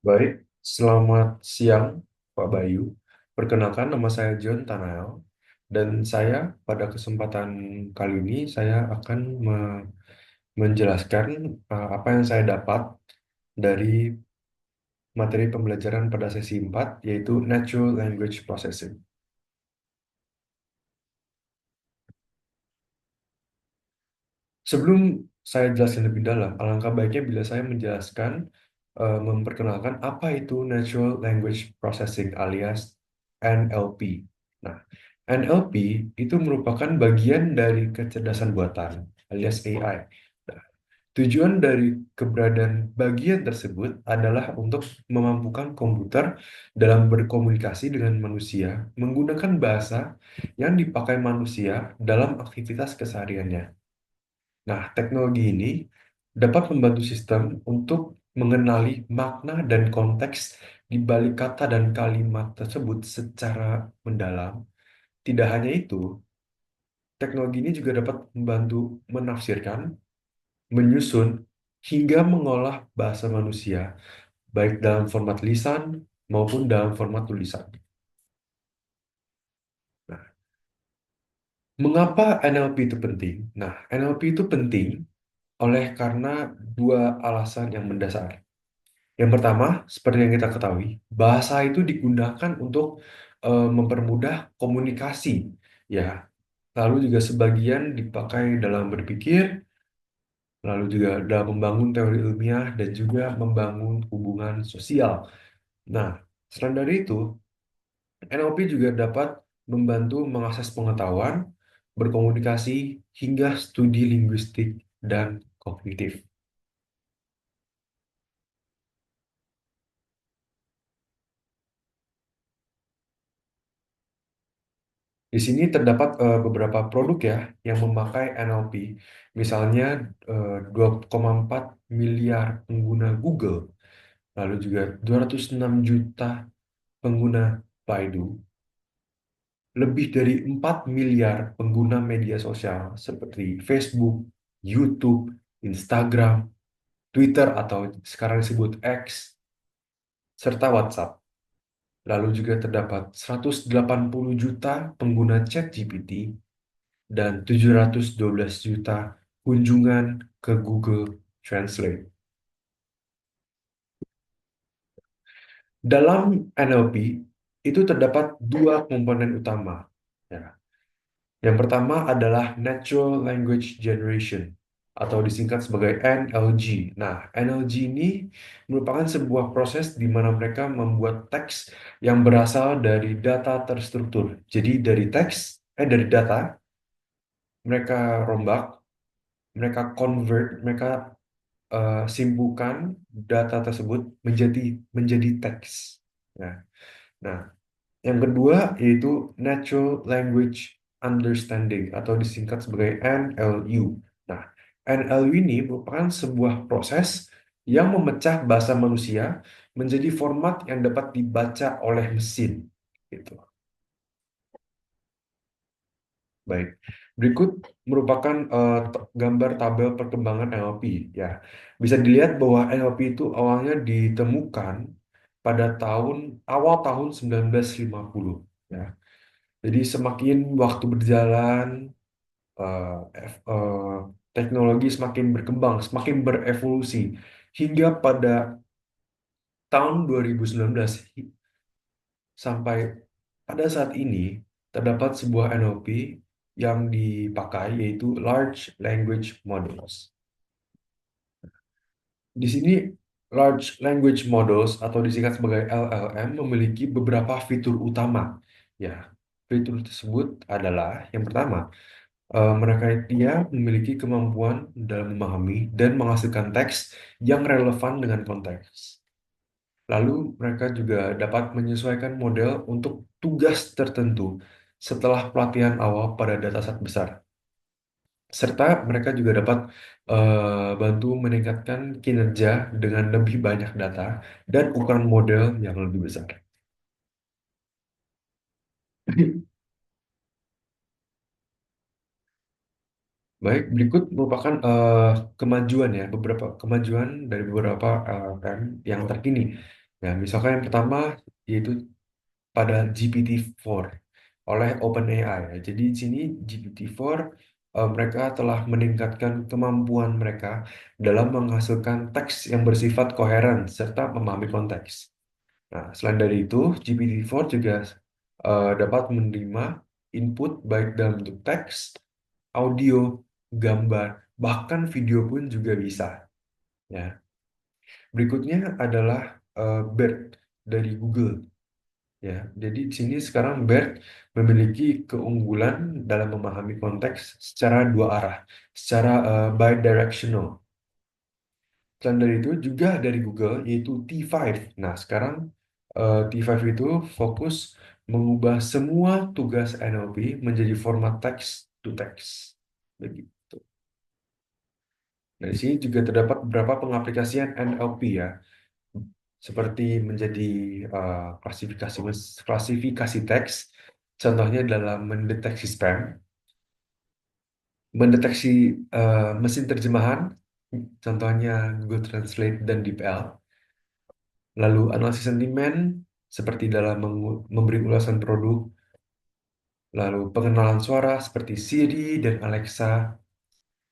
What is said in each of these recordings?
Baik, selamat siang Pak Bayu. Perkenalkan nama saya John Tanael dan saya pada kesempatan kali ini saya akan menjelaskan apa yang saya dapat dari materi pembelajaran pada sesi 4 yaitu Natural Language Processing. Sebelum saya jelaskan lebih dalam, alangkah baiknya bila saya menjelaskan, memperkenalkan apa itu Natural Language Processing alias NLP. Nah, NLP itu merupakan bagian dari kecerdasan buatan alias AI. Nah, tujuan dari keberadaan bagian tersebut adalah untuk memampukan komputer dalam berkomunikasi dengan manusia menggunakan bahasa yang dipakai manusia dalam aktivitas kesehariannya. Nah, teknologi ini dapat membantu sistem untuk mengenali makna dan konteks di balik kata dan kalimat tersebut secara mendalam. Tidak hanya itu, teknologi ini juga dapat membantu menafsirkan, menyusun, hingga mengolah bahasa manusia, baik dalam format lisan maupun dalam format tulisan. Nah, mengapa NLP itu penting? Nah, NLP itu penting oleh karena dua alasan yang mendasar. Yang pertama, seperti yang kita ketahui, bahasa itu digunakan untuk mempermudah komunikasi, ya. Lalu juga sebagian dipakai dalam berpikir, lalu juga dalam membangun teori ilmiah dan juga membangun hubungan sosial. Nah, selain dari itu, NLP juga dapat membantu mengakses pengetahuan, berkomunikasi, hingga studi linguistik dan kognitif. Di sini terdapat beberapa produk ya yang memakai NLP. Misalnya 2,4 miliar pengguna Google, lalu juga 206 juta pengguna Baidu, lebih dari 4 miliar pengguna media sosial seperti Facebook, YouTube, Instagram, Twitter atau sekarang disebut X, serta WhatsApp. Lalu juga terdapat 180 juta pengguna ChatGPT dan 712 juta kunjungan ke Google Translate. Dalam NLP itu terdapat dua komponen utama. Ya. Yang pertama adalah Natural Language Generation atau disingkat sebagai NLG. Nah, NLG ini merupakan sebuah proses di mana mereka membuat teks yang berasal dari data terstruktur. Jadi dari data mereka rombak, mereka convert, mereka simpulkan data tersebut menjadi teks. Nah, nah, yang kedua yaitu Natural Language Understanding atau disingkat sebagai NLU. Nah, NLU ini merupakan sebuah proses yang memecah bahasa manusia menjadi format yang dapat dibaca oleh mesin. Gitu. Baik, berikut merupakan gambar tabel perkembangan NLP. Ya, bisa dilihat bahwa NLP itu awalnya ditemukan pada awal tahun 1950. Ya, jadi semakin waktu berjalan, eh, teknologi semakin berkembang, semakin berevolusi hingga pada tahun 2019 sampai pada saat ini terdapat sebuah NLP yang dipakai yaitu Large Language Models. Di sini Large Language Models atau disingkat sebagai LLM memiliki beberapa fitur utama. Ya, fitur tersebut adalah yang pertama, mereka dia memiliki kemampuan dalam memahami dan menghasilkan teks yang relevan dengan konteks. Lalu mereka juga dapat menyesuaikan model untuk tugas tertentu setelah pelatihan awal pada dataset besar. Serta mereka juga dapat bantu meningkatkan kinerja dengan lebih banyak data dan ukuran model yang lebih besar. Baik, berikut merupakan kemajuan ya, beberapa kemajuan dari beberapa LLM yang terkini. Ya, misalkan yang pertama yaitu pada GPT-4 oleh OpenAI. Ya. Jadi di sini GPT-4 mereka telah meningkatkan kemampuan mereka dalam menghasilkan teks yang bersifat koheren serta memahami konteks. Nah, selain dari itu, GPT-4 juga dapat menerima input baik dalam bentuk teks, audio, gambar, bahkan video pun juga bisa. Ya. Berikutnya adalah BERT dari Google. Ya, jadi di sini sekarang BERT memiliki keunggulan dalam memahami konteks secara dua arah, secara bidirectional. Selain dari itu juga dari Google yaitu T5. Nah, sekarang T5 itu fokus mengubah semua tugas NLP menjadi format text to text. Begitu. Nah, di sini juga terdapat beberapa pengaplikasian NLP ya, seperti menjadi klasifikasi teks, contohnya dalam mendeteksi spam, mendeteksi mesin terjemahan, contohnya Google Translate dan DeepL, lalu analisis sentimen, seperti dalam memberi ulasan produk, lalu pengenalan suara seperti Siri dan Alexa,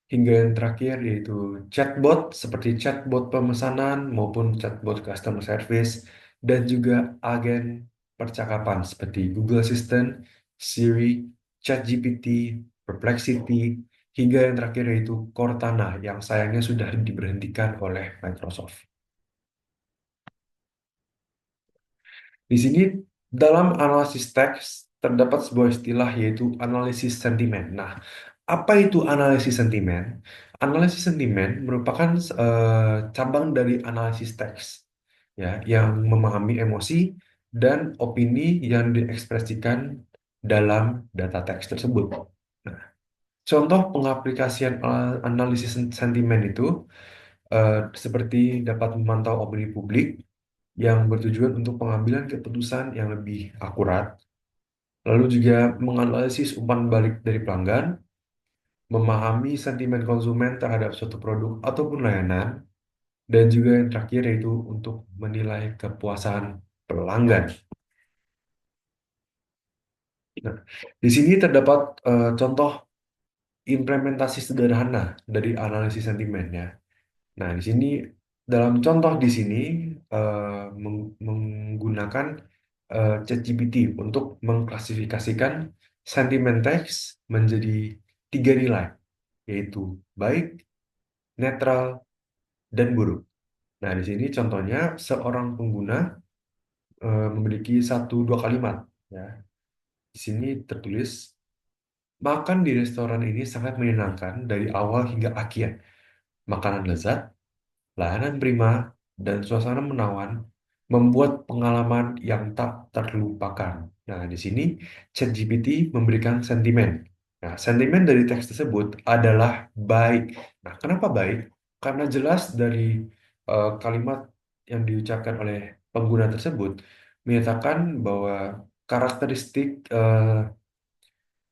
hingga yang terakhir yaitu chatbot seperti chatbot pemesanan maupun chatbot customer service dan juga agen percakapan seperti Google Assistant, Siri, ChatGPT, Perplexity, hingga yang terakhir yaitu Cortana yang sayangnya sudah diberhentikan oleh Microsoft. Di sini dalam analisis teks terdapat sebuah istilah yaitu analisis sentimen. Nah, apa itu analisis sentimen? Analisis sentimen merupakan cabang dari analisis teks, ya, yang memahami emosi dan opini yang diekspresikan dalam data teks tersebut. Nah, contoh pengaplikasian analisis sentimen itu seperti dapat memantau opini publik yang bertujuan untuk pengambilan keputusan yang lebih akurat, lalu juga menganalisis umpan balik dari pelanggan, memahami sentimen konsumen terhadap suatu produk ataupun layanan, dan juga yang terakhir yaitu untuk menilai kepuasan pelanggan. Nah, di sini terdapat contoh implementasi sederhana dari analisis sentimennya. Nah, di sini dalam contoh di sini menggunakan ChatGPT untuk mengklasifikasikan sentimen teks menjadi tiga nilai, yaitu baik, netral, dan buruk. Nah, di sini contohnya seorang pengguna memiliki satu dua kalimat. Ya, di sini tertulis makan di restoran ini sangat menyenangkan dari awal hingga akhir. Makanan lezat, layanan prima, dan suasana menawan membuat pengalaman yang tak terlupakan. Nah, di sini ChatGPT memberikan sentimen. Nah, sentimen dari teks tersebut adalah baik. Nah, kenapa baik? Karena jelas dari kalimat yang diucapkan oleh pengguna tersebut menyatakan bahwa karakteristik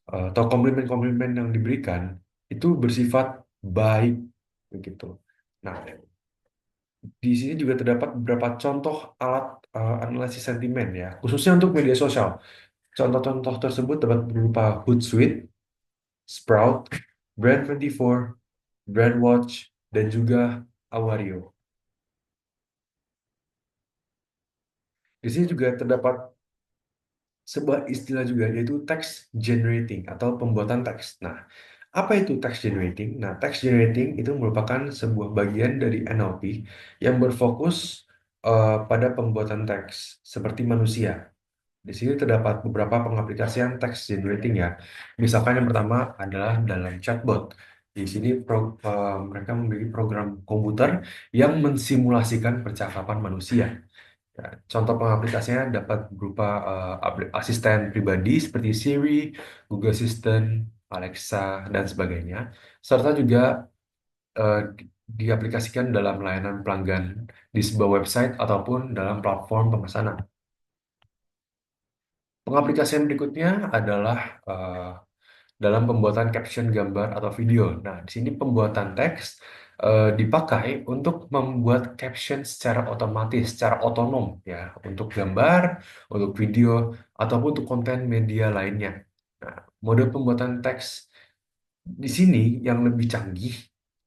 atau komplimen-komplimen yang diberikan itu bersifat baik begitu. Nah, di sini juga terdapat beberapa contoh alat analisis sentimen ya, khususnya untuk media sosial. Contoh-contoh tersebut dapat berupa Hootsuite, Sprout, Brand24, Brandwatch, dan juga Awario. Di sini juga terdapat sebuah istilah juga yaitu text generating atau pembuatan teks. Nah, apa itu text generating? Nah, text generating itu merupakan sebuah bagian dari NLP yang berfokus pada pembuatan teks seperti manusia. Di sini terdapat beberapa pengaplikasian text generating ya. Misalkan yang pertama adalah dalam chatbot. Di sini mereka memiliki program komputer yang mensimulasikan percakapan manusia. Ya, contoh pengaplikasinya dapat berupa asisten pribadi seperti Siri, Google Assistant, Alexa, dan sebagainya. Serta juga diaplikasikan dalam layanan pelanggan di sebuah website ataupun dalam platform pemesanan. Pengaplikasian berikutnya adalah dalam pembuatan caption gambar atau video. Nah, di sini pembuatan teks dipakai untuk membuat caption secara otomatis, secara otonom ya, untuk gambar, untuk video, ataupun untuk konten media lainnya. Nah, mode pembuatan teks di sini yang lebih canggih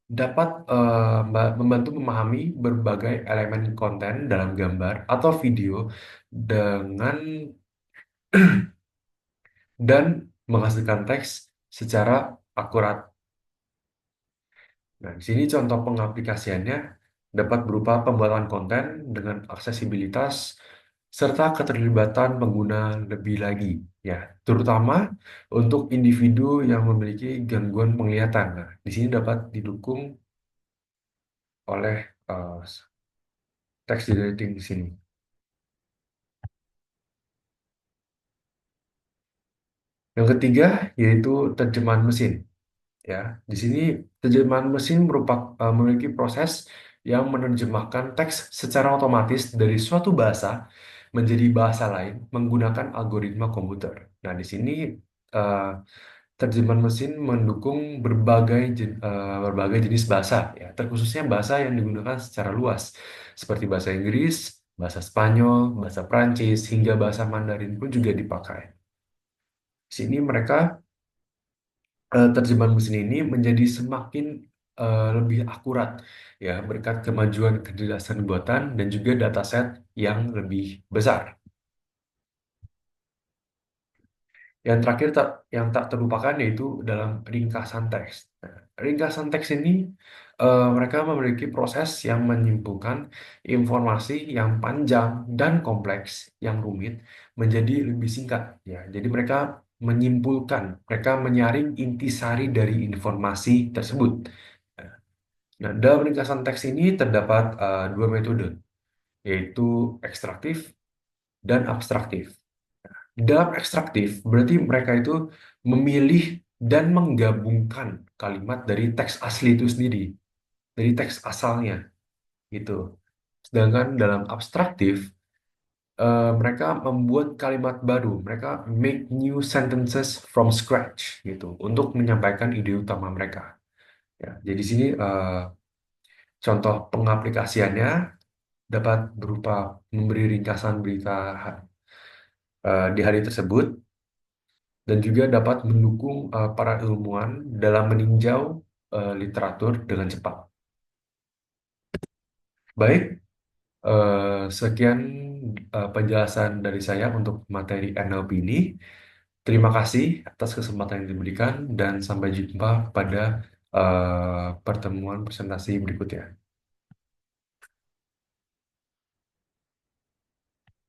dapat membantu memahami berbagai elemen konten dalam gambar atau video dengan dan menghasilkan teks secara akurat. Nah, di sini contoh pengaplikasiannya dapat berupa pembuatan konten dengan aksesibilitas serta keterlibatan pengguna lebih lagi, ya, terutama untuk individu yang memiliki gangguan penglihatan. Nah, di sini dapat didukung oleh eh, text editing di sini. Yang ketiga yaitu terjemahan mesin. Ya, di sini terjemahan mesin memiliki proses yang menerjemahkan teks secara otomatis dari suatu bahasa menjadi bahasa lain menggunakan algoritma komputer. Nah, di sini eh, terjemahan mesin mendukung berbagai jenis bahasa, ya, terkhususnya bahasa yang digunakan secara luas, seperti bahasa Inggris, bahasa Spanyol, bahasa Prancis, hingga bahasa Mandarin pun juga dipakai. Di sini terjemahan mesin ini menjadi semakin lebih akurat ya berkat kemajuan kecerdasan buatan dan juga dataset yang lebih besar. Yang terakhir yang tak terlupakan yaitu dalam ringkasan teks. Nah, ringkasan teks ini mereka memiliki proses yang menyimpulkan informasi yang panjang dan kompleks yang rumit menjadi lebih singkat ya. Jadi mereka menyaring intisari dari informasi tersebut. Nah, dalam ringkasan teks ini terdapat dua metode, yaitu ekstraktif dan abstraktif. Dalam ekstraktif, berarti mereka itu memilih dan menggabungkan kalimat dari teks asli itu sendiri, dari teks asalnya, gitu. Sedangkan dalam abstraktif, mereka membuat kalimat baru, mereka make new sentences from scratch, gitu, untuk menyampaikan ide utama mereka. Ya, jadi sini contoh pengaplikasiannya dapat berupa memberi ringkasan berita di hari tersebut dan juga dapat mendukung para ilmuwan dalam meninjau literatur dengan cepat. Baik, sekian penjelasan dari saya untuk materi NLP ini. Terima kasih atas kesempatan yang diberikan dan sampai jumpa pada pertemuan presentasi berikutnya.